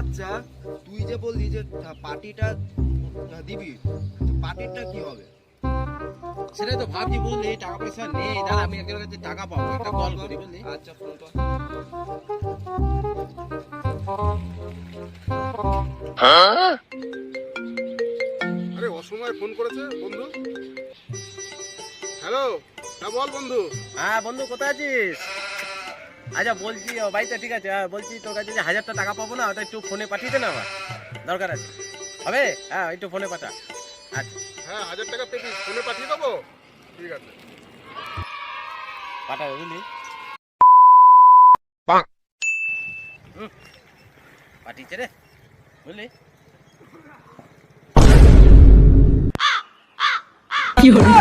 আচ্ছা তুই যে বললি যে পার্টিটা দিবি, পার্টিটা কি হবে? সেটাই তো ভাবছি বুঝলি, টাকা পয়সা নেই, দাঁড়া আমি একের কাছে টাকা পাবো, একটা কল করি বুঝলি। আচ্ছা ফোন কর। আরে অসময়ে ফোন করেছে বন্ধু। হ্যালো, হ্যাঁ বল বন্ধু। হ্যাঁ বন্ধু কোথায় আছিস? আচ্ছা বলছি বাড়িতে ঠিক আছে, বলছি তোর কাছে যে 1000টা টাকা পাবো না, ওটা একটু ফোনে পাঠিয়ে দে না, আমার দরকার আছে। হবে? হ্যাঁ একটু ফোনে পাঠা। আচ্ছা হ্যাঁ 1000 টাকা পেবি, ফোনে পাঠিয়ে দেবো। ঠিক আছে। পাঠাবে বুঝলি। পাঠিয়েছে রে বুঝলি। কি হলো